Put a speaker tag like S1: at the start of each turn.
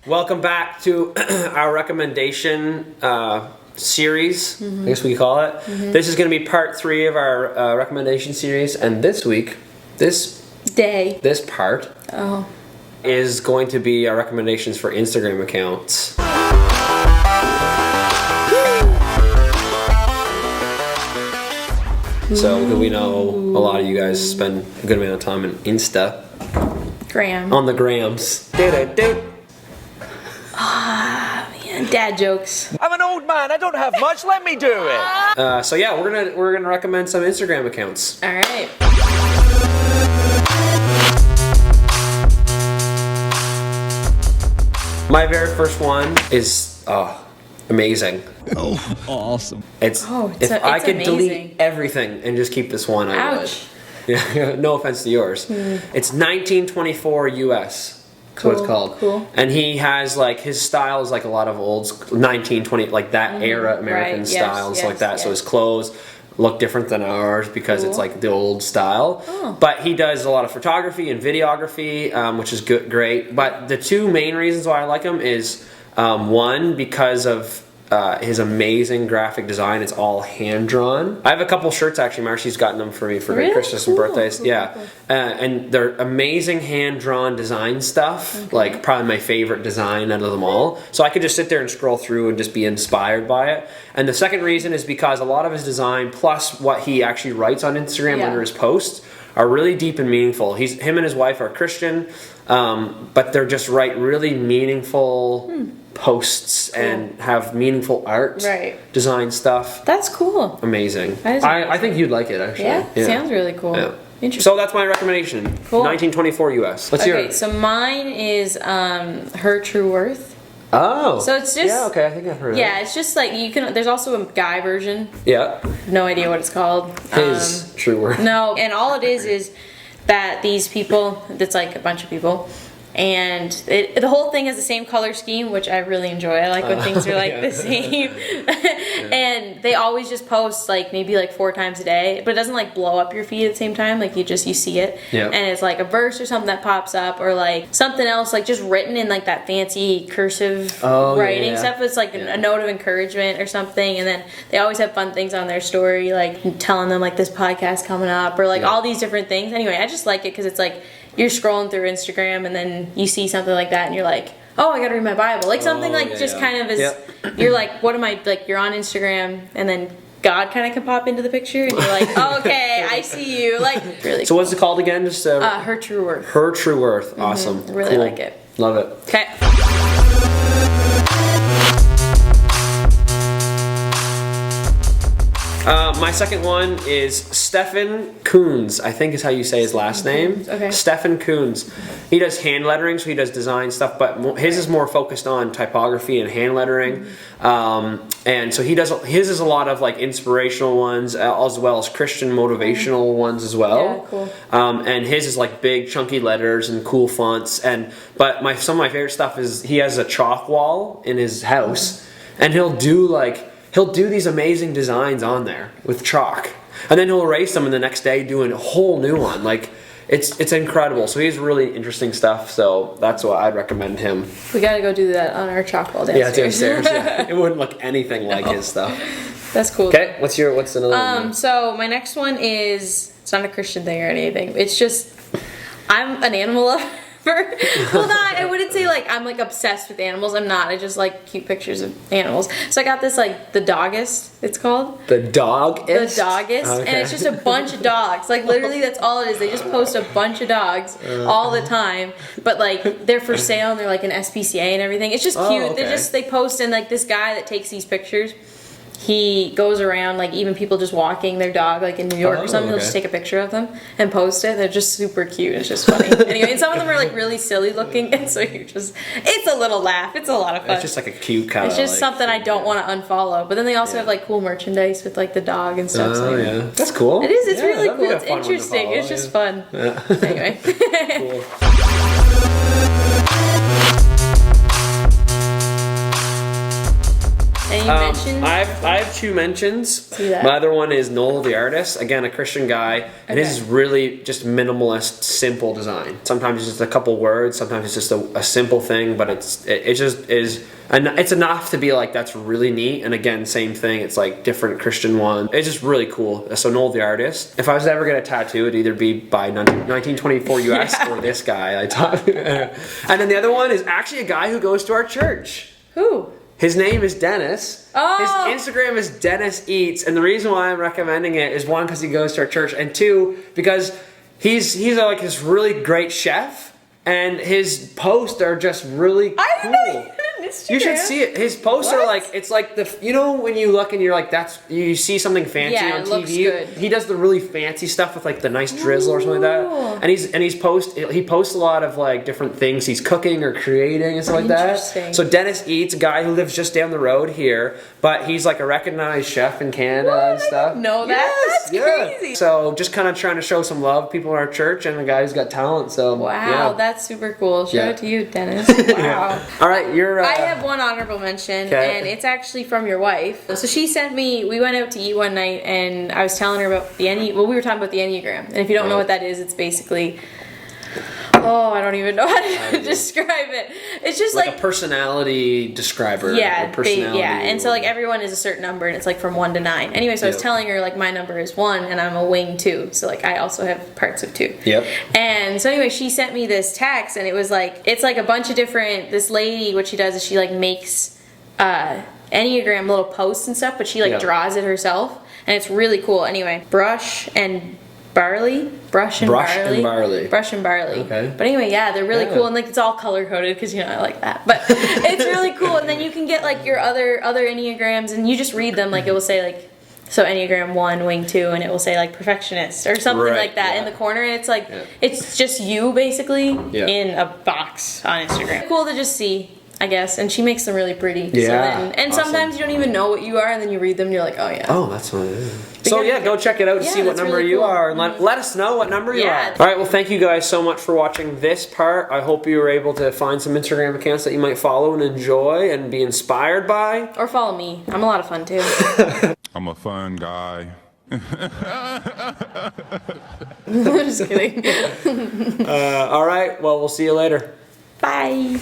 S1: Welcome back to our recommendation series, I guess we could call it. This is going to be part 3 of our recommendation series, and this week, this part is going to be our recommendations for Instagram accounts. So we know a lot of you guys spend a good amount of time on on the grams.
S2: Man, dad jokes.
S3: I'm an old man. I don't have much. Let me do it.
S1: So yeah, we're gonna recommend some Instagram accounts.
S2: All right.
S1: My very first one is amazing.
S4: Oh, awesome.
S1: If I could delete everything and just keep this one, I would. Yeah, no offense to yours. It's 1924 US. That's what it's called.
S2: Cool.
S1: And he has like his style is like a lot of old 1920 like that era American styles like that. So his clothes look different than ours because it's like the old style. But he does a lot of photography and videography, which is great. But the two main reasons why I like him is one, because of his amazing graphic design. It's all hand drawn. I have a couple shirts actually. Marcy's gotten them for me for Christmas and birthdays. And they're amazing hand drawn design stuff. Like probably my favorite design out of them all. So I could just sit there and scroll through and just be inspired by it. And the second reason is because a lot of his design plus what he actually writes on Instagram under his posts are really deep and meaningful. Him and his wife are Christian, but they're just write really meaningful posts and have meaningful art design stuff.
S2: That's cool.
S1: Amazing. I think you'd like it actually.
S2: Yeah. Sounds really cool. Interesting.
S1: So that's my recommendation. Cool. 1924 US. What's yours?
S2: So mine is Her True Worth.
S1: Oh.
S2: So it's just
S1: I think I've heard of it.
S2: Yeah, it's just like you can. There's also a guy version.
S1: Yeah.
S2: No idea what it's called.
S1: His True Worth.
S2: No, and all it is that these people. That's like a bunch of people. And the whole thing has the same color scheme, which I really enjoy. I like when things are like the same. And they always just post like maybe like 4 times a day, but it doesn't like blow up your feed at the same time. Like you see it. And it's like a verse or something that pops up, or like something else like just written in like that fancy cursive writing stuff. It's like a note of encouragement or something. And then they always have fun things on their story, like telling them like this podcast coming up or like all these different things. Anyway, I just like it because it's like you're scrolling through Instagram and then you see something like that and you're like, oh, I gotta read my Bible. Like something kind of is, you're like, what am I, like you're on Instagram and then God kind of can pop into the picture and you're like, oh, okay, I see you. Like, really
S1: So what's it called again? Just
S2: Her True Worth.
S1: Her True Worth. Awesome.
S2: I really like it.
S1: Love it.
S2: Okay.
S1: My second one is Stefan Kunz, I think is how you say his last name.
S2: Okay.
S1: Stefan Kunz. He does hand lettering, so he does design stuff, but his is more focused on typography and hand lettering. And so his is a lot of like inspirational ones as well as Christian motivational ones as well.
S2: Yeah, cool.
S1: And his is like big chunky letters and cool fonts. But some of my favorite stuff is he has a chalk wall in his house, and he'll do these amazing designs on there with chalk, and then he'll erase them, and the next day doing a whole new one. Like it's incredible. So he's really interesting stuff. So that's why I'd recommend him.
S2: We gotta go do that on our chalk wall downstairs.
S1: Yeah, downstairs. It wouldn't look anything like his stuff.
S2: That's cool.
S1: Okay, what's another one?
S2: So my next one is, it's not a Christian thing or anything. It's just, I'm an animal lover. Well, I wouldn't say like I'm like obsessed with animals. I'm not. I just like cute pictures of animals. So I got this like the Dogist. It's called
S1: the Dogist.
S2: The Dogist, and it's just a bunch of dogs. Like literally, that's all it is. They just post a bunch of dogs all the time. But like they're for sale and they're like an SPCA and everything. It's just cute. Okay. They post, and like this guy that takes these pictures, he goes around like even people just walking their dog like in New York or something. He'll just take a picture of them and post it. They're just super cute. It's just funny. Anyway, and some of them are like really silly looking, and so it's a little laugh. It's a lot of fun.
S1: It's just like a cute kind of.
S2: It's just something I don't want to unfollow. But then they also have like cool merchandise with like the dog and stuff.
S1: Oh yeah, that's cool.
S2: It is. It's really cool. It's interesting. It's just fun.
S1: Yeah.
S2: Anyway.
S1: Cool.
S2: Any mentions?
S1: I have 2 mentions.
S2: See that.
S1: My other one is Noel the Artist. Again, a Christian guy. And his is really just minimalist, simple design. Sometimes it's just a couple words. Sometimes it's just a simple thing. But it just is... It's enough to be like, that's really neat. And again, same thing. It's like different Christian one. It's just really cool. So Noel the Artist. If I was to ever get a tattoo, it'd either be by 1924 US or this guy. I thought. And then the other one is actually a guy who goes to our church.
S2: Who?
S1: His name is Dennis.
S2: Oh.
S1: His Instagram is Dennis Eats. And the reason why I'm recommending it is 1, because he goes to our church, and 2, because he's like this really great chef. And his posts are just really cool.
S2: I didn't know he had an Instagram.
S1: You should see it. His posts are like, it's like when you look and you're like, you see something fancy on TV.
S2: Looks good.
S1: He does the really fancy stuff with like the nice drizzle or something like that. And he posts a lot of like different things he's cooking or creating and stuff like that. So Dennis Eats, a guy who lives just down the road here, but he's like a recognized chef in Canada and stuff.
S2: I didn't know that. That's crazy.
S1: So just kind of trying to show some love, people in our church, and a guy who's got talent. So
S2: wow, that's super cool. Shout out to you, Dennis. Wow.
S1: All right,
S2: I have one honorable mention, and it's actually from your wife. So she sent me, we went out to eat one night, and I was telling her about the we were talking about the Enneagram. And if you don't know what that is, it's basically, I don't even know how to describe it. It's just like
S1: a personality describer.
S2: Yeah,
S1: personality
S2: and so like everyone is a certain number, and it's like from 1 to 9. Anyway, so I was telling her like my number is 1, and I'm a wing 2, so like I also have parts of 2.
S1: Yep.
S2: And so anyway, she sent me this text, and it was like, it's like a bunch of different. This lady, what she does is she like makes Enneagram little posts and stuff, but she like draws it herself, and it's really cool. Anyway, Brush and Barley. Okay. But anyway, they're really cool, and like it's all color coded because I like that. But it's really cool, and then you can get like your other Enneagrams, and you just read them. Like it will say like, so Enneagram 1, wing 2, and it will say like perfectionist or something like that in the corner, and it's like it's just you basically in a box on Instagram. Cool to just see, I guess, and she makes them really pretty.
S1: Yeah.
S2: And sometimes you don't even know what you are, and then you read them, and you're like, oh yeah.
S1: Oh, that's what it is. So go check it out to see what number
S2: really
S1: you
S2: cool.
S1: are, and let us know what number you are. All right, well, thank you guys so much for watching this part. I hope you were able to find some Instagram accounts that you might follow and enjoy and be inspired by.
S2: Or follow me. I'm a lot of fun too.
S4: I'm a fun guy.
S2: Just kidding.
S1: All right, well, we'll see you later.
S2: Bye.